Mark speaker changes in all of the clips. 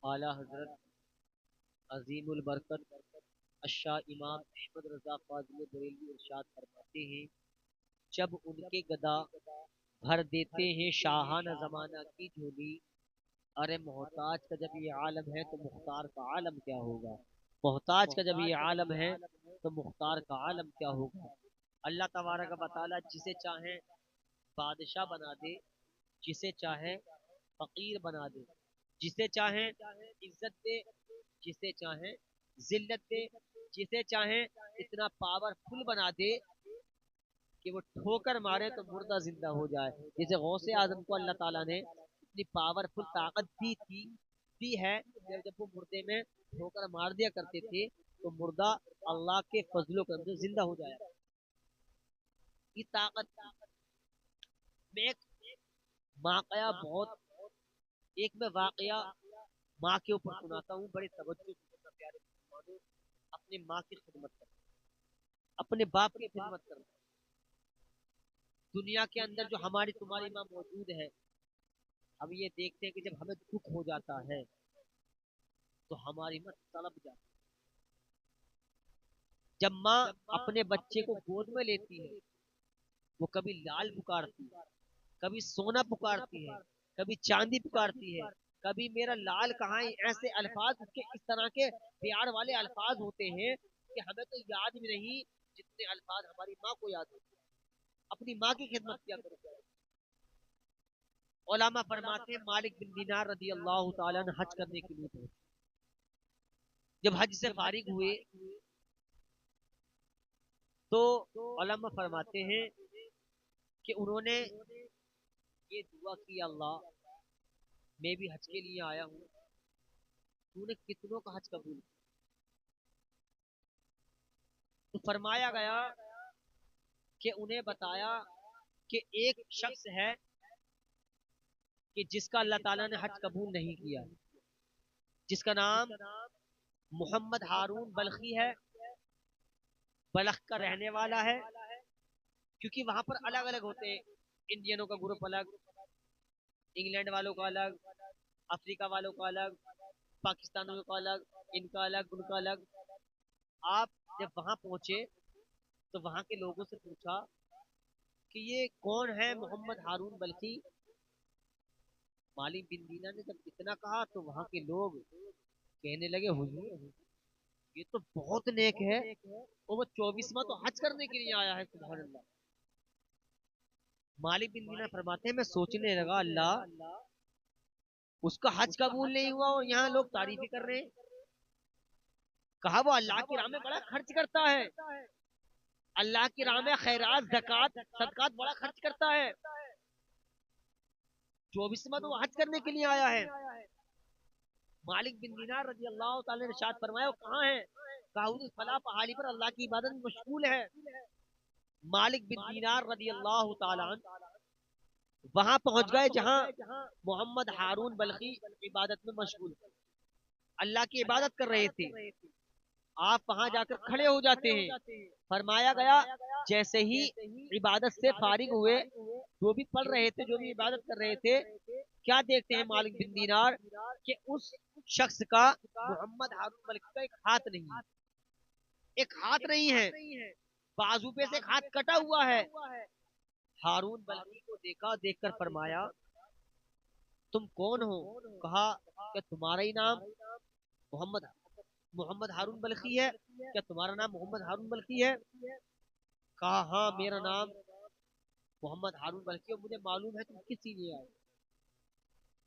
Speaker 1: اعلیٰ حضرت عظیم البرکت اشاہ امام احمد رضا فاضل بریلوی ارشاد فرماتے ہیں، جب ان کے گدا بھر دیتے ہیں شاہانہ زمانہ کی جھولی، ارے محتاج کا جب یہ عالم ہے تو مختار کا عالم کیا ہوگا؟ محتاج کا جب یہ عالم ہے تو مختار کا عالم کیا ہوگا؟ اللہ تبارک و تعالی جسے چاہے بادشاہ بنا دے، جسے چاہے فقیر بنا دے، جسے چاہے عزت دے، جسے چاہے ذلت دے، جسے چاہے اتنا پاورفل بنا دے کہ وہ ٹھوکر مارے تو مردہ زندہ ہو جائے. جیسے غوث اعظم کو اللہ تعالیٰ نے اتنی پاورفل طاقت دی ہے کہ جب وہ مردے میں ٹھوکر مار دیا کرتے تھے تو مردہ اللہ کے فضل و کرم سے زندہ ہو جایا. یہ طاقت میں ایک واقعہ بہت ایک میں واقعہ ماں کے اوپر سناتا ہوں، بڑے توجہ سے سننا پیارے مسلمانوں. اپنے ماں کی خدمت کرنا، اپنے باپ کی خدمت کرنا. دنیا کے اندر جو ہماری تمہاری ماں موجود ہے، ہم یہ دیکھتے ہیں کہ جب ہمیں دکھ ہو جاتا ہے تو ہماری ماں تڑپ جاتی ہے. جب ماں اپنے بچے کو گود میں لیتی ہے، وہ کبھی لال پکارتی ہے، کبھی سونا پکارتی ہے، کبھی چاندی پکارتی ہے، کبھی میرا لال کہاں ہے. ایسے الفاظ اس کے اس طرح کے پیار والے الفاظ ہوتے ہیں کہ ہمیں تو یاد بھی نہیں جتنے الفاظ ہماری ماں کو یاد ہوتے ہیں. اپنی ماں کی خدمت کیا کرو. علماء فرماتے ہیں مالک بن دینار رضی اللہ تعالیٰ نے حج کرنے کے لیے پہنچے. جب حج سے فارغ ہوئے تو علماء فرماتے ہیں کہ انہوں نے یہ دعا کی، اللہ میں بھی حج کے لیے آیا ہوں، تو نے کتنوں کا حج قبول کیا؟ تو فرمایا گیا کہ انہیں بتایا کہ ایک شخص ہے کہ جس کا اللہ تعالیٰ نے حج قبول نہیں کیا، جس کا نام محمد ہارون بلخی ہے، بلخ کا رہنے والا ہے. کیونکہ وہاں پر الگ الگ ہوتے ہیں، انڈینوں کا گروپ الگ، انگلینڈ والوں کا الگ، افریقہ والوں کا الگ، پاکستانیوں کا الگ، ان کا الگ ان کا الگ. آپ جب وہاں پہنچے تو وہاں کے لوگوں سے پوچھا کہ یہ کون ہے محمد ہارون بلخی؟ مالک بن دینا نے جب اتنا کہا تو وہاں کے لوگ کہنے لگے حضور یہ تو بہت نیک ہے، اور وہ 24واں تو حج کرنے کے لیے آیا ہے. سبحان اللہ. مالک بن دینا فرماتے ہیں میں سوچنے لگا اللہ اس کا حج قبول نہیں ہوا اور یہاں لوگ تعریفیں کر رہے ہیں. کہا وہ اللہ کی راہ میں بڑا خرچ کرتا ہے، اللہ کی راہ میں خیرات زکات صدقات بڑا خرچ کرتا ہے، 24واں تو وہ حج کرنے کے لیے آیا ہے. مالک بن دینار رضی اللہ تعالی نے ارشاد فرمایا وہ کہاں ہے؟ کہا اس فلاں پہاڑی پر اللہ کی عبادت میں مشغول ہے. مالک بن دینار رضی اللہ تعالی عنہ وہاں پہنچ گئے جہاں محمد ہارون بلخی عبادت میں مشغول تھے، اللہ کی عبادت کر رہے تھے. آپ وہاں جا کر کھڑے ہو جاتے ہیں. فرمایا گیا جیسے ہی عبادت سے فارغ ہوئے، جو بھی پڑھ رہے تھے جو بھی عبادت کر رہے تھے، کیا دیکھتے ہیں مالک بن دینار کہ اس شخص کا محمد ہارون بلخی کا ایک ہاتھ نہیں ہے، ایک ہاتھ نہیں ہے، بازو پہ سے ایک ہاتھ کٹا ہوا ہے. ہارون بلخی کو دیکھا، دیکھ کر فرمایا تم کون ہو؟ کہا کہ تمہارا ہی نام محمد محمد ہارون بلخی ہے، کیا تمہارا نام محمد ہارون بلخی ہے؟ کہا ہاں میرا نام محمد ہارون بلخی اور مجھے معلوم ہے تم کس لیے آئے.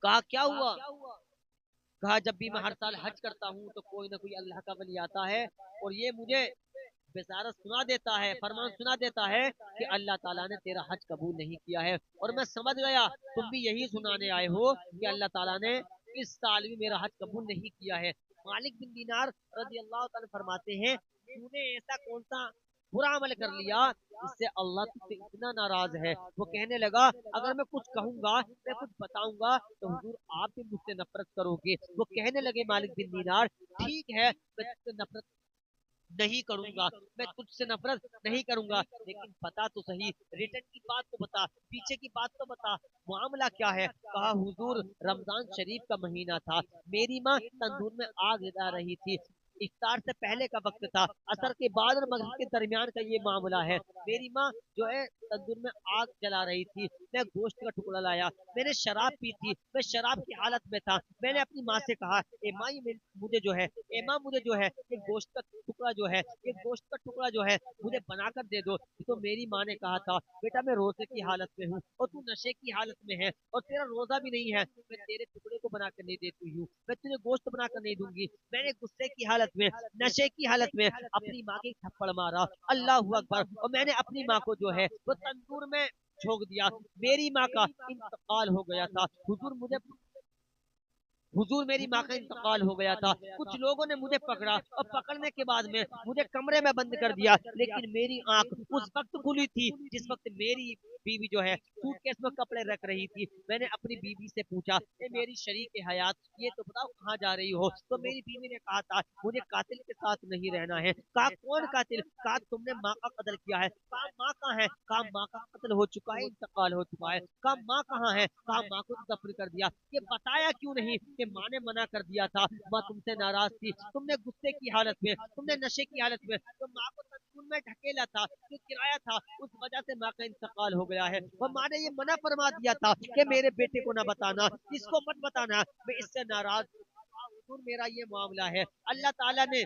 Speaker 1: کہا کیا ہوا؟ کہا جب بھی میں ہر سال حج کرتا ہوں تو کوئی نہ کوئی اللہ کا ولی آتا ہے اور یہ مجھے بشارت سنا دیتا ہے، فرمان سنا دیتا ہے کہ اللہ تعالیٰ نے تیرا حج قبول نہیں کیا ہے. اور میں سمجھ گیا تم بھی یہی سنانے آئے ہو کہ اللہ تعالیٰ نے اس سال بھی میرا حج قبول نہیں کیا ہے. مالک بن دینار رضی اللہ تعالیٰ فرماتے ہیں تو نے ایسا کون سا برا عمل کر لیا جس سے اللہ تجھ سے اتنا ناراض ہے؟ وہ کہنے لگا اگر میں کچھ کہوں گا، میں کچھ بتاؤں گا تو حضور آپ بھی مجھ سے نفرت کرو گے. وہ کہنے لگے مالک بن دینار ٹھیک ہے میں تجھ سے نفرت नहीं करूंगा, मैं तुझसे नफरत नहीं करूंगा, लेकिन बता तो सही, रिटर्न की बात तो बता, पीछे की बात तो बता, मामला क्या है। कहा हुजूर रमजान शरीफ का महीना था, मेरी माँ तंदूर में आग जला रही थी, इफ्तार से पहले का वक्त था, असर के बाद और मगरिब के दरमियान का ये मामला है। मेरी माँ जो है तंदूर में आग जला रही थी, मैं गोश्त का टुकड़ा लाया, मैंने शराब पी थी, मैं शराब की हालत में था, मैंने अपनी माँ से कहा ए माँ ये मुझे जो है, ए माँ मुझे जो है ये गोश्त का टुकड़ा जो है, ये गोश्त का टुकड़ा जो है मुझे बनाकर दे दो। तो मेरी माँ ने कहा था बेटा मैं रोजे की हालत में हूँ और तू नशे की हालत में है और तेरा रोजा भी नहीं है, मैं तेरे टुकड़े को बनाकर नहीं देती हूँ, मैं तुझे गोश्त बनाकर नहीं दूंगी। मैंने गुस्से की हालत में, नशे की हालत में अपनी माँ के थप्पड़ मारा, अल्लाह अकबर, और मैंने अपनी माँ को जो है वो तंदूर में झोंक दिया। मेरी माँ का इंतकाल हो गया था हुजूर मेरी माँ का इंतकाल हो गया था। कुछ लोगों ने मुझे पकड़ा और पकड़ने के बाद में मुझे कमरे में बंद कर दिया, लेकिन मेरी आंख उस वक्त खुली थी जिस वक्त मेरी बीवी जो है सूटकेस में कपड़े रख रही थी। मैंने अपनी बीवी से पूछा ए मेरी शरीक हयात ये तो बताओ कहाँ जा रही हो। तो मेरी बीवी ने कहा था मुझे कातिल के साथ नहीं रहना है। कहा कौन कातिल? कहा तुमने माँ का कत्ल किया है। कहा माँ कहाँ है? कहा माँ का कत्ल हो चुका है, इंतकाल हो चुका है। कहा माँ कहाँ है? कहा माँ को दफन कर दिया। ये बताया क्यों नहीं कि माँ ने मना कर दिया था, माँ तुमसे नाराज थी, तुमने गुस्से की हालत में, तुमने नशे की हालत में तो माँ को तंदूर में ढकेला था, जो किराया था उस वजह से माँ का इंतकाल हो गया है। और माँ ने ये मना फरमा दिया था कि मेरे बेटे को ना बताना, इसको मत बताना, मैं इससे नाराज हूँ। मेरा ये मामला है, अल्लाह ताला ने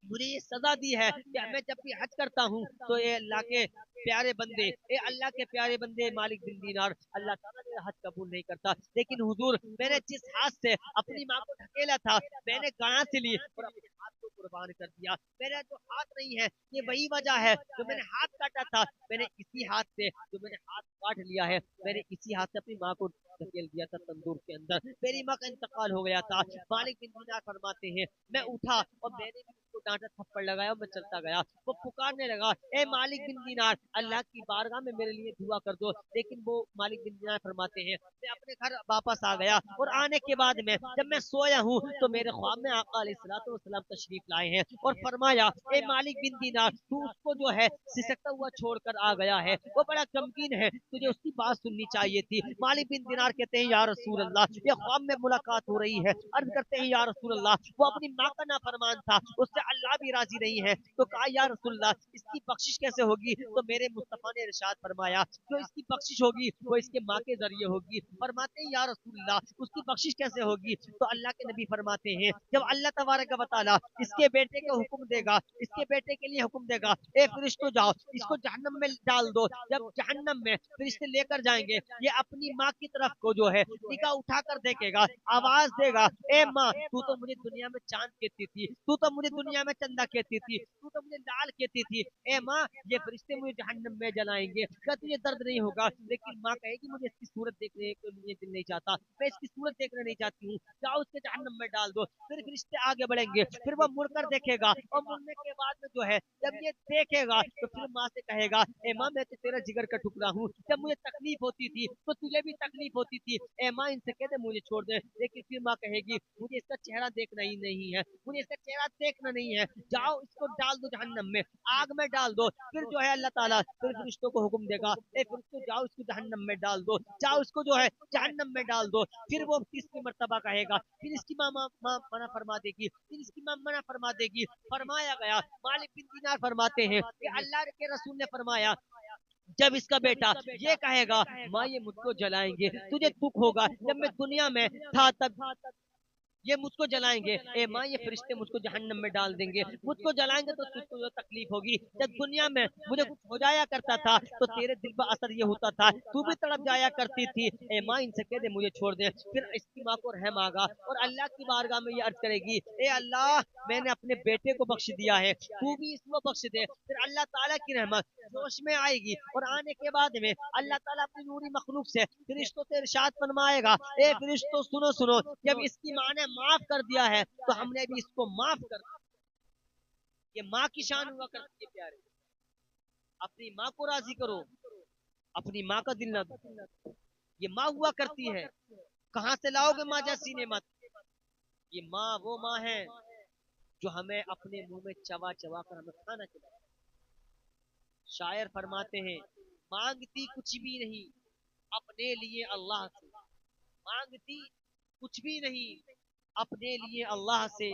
Speaker 1: मुझे ये सजा दी है कि मैं जब भी हज करता हूँ तो ये अल्लाह के प्यारे बंदे, ये अल्लाह के प्यारे बंदे मालिक बिन दीनार, अल्लाह ताला मेरा हज कबूल नहीं करता। लेकिन हुजूर मैंने जिस हाथ से अपनी माँ को ढकेला था, मैंने गाना से ली और अपने हाथ को कुर्बान कर दिया। मेरा जो हाथ नहीं है ये वही वजह है जो मैंने हाथ काटा था, मैंने इसी हाथ से जो मैंने हाथ काट लिया है, मैंने इसी हाथ से अपनी माँ को धकेल दिया था तंदूर के अंदर, मेरी माँ का इंतकाल हो गया था। मालिक बिन दीनार फरमाते हैं मैं उठा और मैंने भी उसको डांटा थप्पड़ लगाया और मैं चलता गया। वो पुकारने लगा ए मालिक बिन दीनार अल्लाह की बारगाह में मेरे लिए दुआ कर दो। लेकिन वो मालिक बिन दीनार फरमाते हैं मैं अपने घर वापस आ गया और आने के बाद में जब मैं सोया हूँ तो मेरे ख्वाब में आका अलैहिस्सलाम तशरीफ लाए हैं और फरमाया ए मालिक बिन दीनार तू उसको जो है सिसकता हुआ छोड़कर आ गया है, वो बड़ा गमगीन है, तुझे उसकी बात सुननी चाहिए थी। मालिक बिन दीनार कहते हैं या रसूल अल्लाह ये ख्वाब में मुलाकात हो रही है। अर्ज करते हैं या रसूल अल्लाह वो अपनी माँ का नाफरमान था, उससे अल्लाह भी राजी नहीं है। तो कहा या रसूल अल्लाह इसकी बख्शिश कैसे होगी? तो मेरे मुस्तफा ने इरशाद फरमाया जो इसकी बख्शिश होगी वो इसके माँ के जरिए होगी। फरमाते हैं या रसूल अल्लाह उसकी बख्शिश कैसे होगी? तो अल्लाह के नबी फरमाते हैं जब अल्लाह तबारक व तआला इसके बेटे को हुक्म देगा, इसके बेटे के लिए हुक्म देगा ए फरिश्तों जाओ इसको जहन्नम में डाल दो। जब जहन्नम में फरिश्ते लेकर जाएंगे ये अपनी माँ की तरफ को जो है निगाह उठाकर देखेगा, आवाज देगा ए माँ तू तो मुझे दुनिया में चांद कहती थी, तू तो मुझे दुनिया में चंदा कहती थी, तू तो मुझे लाल कहती थी। ए माँ ये फरिश्ते मुझे जहन्नम में जलाएंगे, क्या तुझे दर्द नहीं होगा? लेकिन माँ कहेगी मुझे इसकी सूरत देखने को मुझे दिल नहीं चाहता, मैं इसकी सूरत देखना नहीं चाहती हूँ, जाओ उसके जहन्नम में डाल दो। फिर फरिश्ते आगे बढ़ेंगे, फिर वो मुड़कर देखेगा और मुड़ने के बाद में जो है जब ये देखेगा तो फिर माँ से कहेगा ए माँ मैं तो तेरा जिगर का टुकड़ा हूँ, जब मुझे तकलीफ होती थी तो तुझे भी तकलीफ होती थी, ए माँ इनसे कह दे मुझे छोड़ दे। लेकिन फिर माँ कहेगी मुझे इसका चेहरा देखना ही नहीं है, मुझे इसका चेहरा देखना नहीं है, जाओ इसको डाल दो जहन्नम में, आग में डाल दो। फिर जो है अल्लाह ताला फिर फरिश्तों को हुक्म देगा ए फरिश्तों जाओ इसको जहन्नम में डाल दो, जाओ इसको जो है जहन्नम में डाल दो। फिर वो तीसरी मर्तबा कहेगा, फिर इसकी माँ मना फरमा देगी, फिर इसकी माँ मना फरमा देगी। फरमाया गया मालिक बिन दीनार फरमाते हैं कि अल्लाह के रसूल ने फरमाया जब इसका बेटा ये कहेगा माँ ये मुझको जलाएंगे, तुझे दुख होगा, जब मैं दुनिया में था तब ये मुझको जलाएंगे, ए माँ ये फरिश्ते मुझको जहन्नम में डाल देंगे, मुझको जलाएंगे तो तुझको जो तकलीफ होगी। जब दुनिया में मुझे कुछ हो जाया करता था तो तेरे दिल पर असर ये होता था, तू भी तड़प जाया करती थी, ए माँ इनसे कह दे मुझे छोड़ दे। फिर इसकी माँ को रहम आगा और अल्लाह की बारगाह में ये अर्ज करेगी ए अल्लाह मैंने अपने बेटे को बख्श दिया है, तू भी इसको बख्श दे। फिर अल्लाह ताला की रहमत जोश में आएगी और आने के बाद में अल्लाह ताला अपनी नूरी मखलूक से फरिश्तों से इरशाद फरमाएगा ए फरिश्तों सुनो सुनो, जब इसकी माँ ने माफ कर दिया है तो हमने भी इसको माफ कर दिया। ये माँ की शान हुआ करती है प्यारे, अपनी माँ को राजी करो, अपनी माँ का दिल ना दो। ये माँ हुआ करती है, कहाँ से लाओगे माँ जैसी नेमत? ये माँ वो माँ है جو ہمیں اپنے منہ میں چبا چبا کر ہمیں کھانا چلاتا ہے۔ شاعر فرماتے ہیں مانگتی کچھ بھی نہیں اپنے لیے اللہ سے، مانگتی کچھ بھی نہیں اپنے لیے اللہ سے،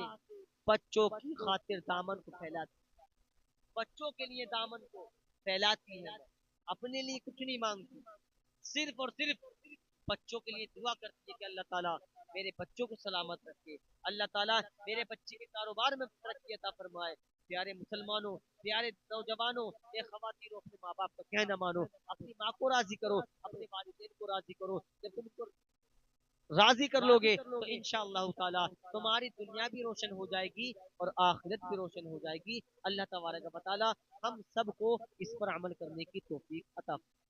Speaker 1: بچوں کی خاطر دامن کو پھیلاتی، بچوں کے لیے دامن کو پھیلاتی ہے، اپنے لیے کچھ نہیں مانگتی، صرف اور صرف بچوں کے لیے دعا کرتی ہے کہ اللہ تعالیٰ میرے بچوں کو سلامت رکھے، اللہ تعالیٰ میرے بچے کے کاروبار میں ترقی عطا فرمائے۔ پیارے مسلمانوں، پیارے نوجوانوں، اے خواتین، اپنے ماں باپ کا کہنا مانو، اپنی ماں کو راضی کرو، اپنے والدین کو راضی کرو۔ جب تم کو راضی کر لو گے تو انشاءاللہ تعالی تمہاری دنیا بھی روشن ہو جائے گی اور آخرت بھی روشن ہو جائے گی۔ اللہ تبارک و تعالی ہم سب کو اس پر عمل کرنے کی توفیق عطا فرمائے۔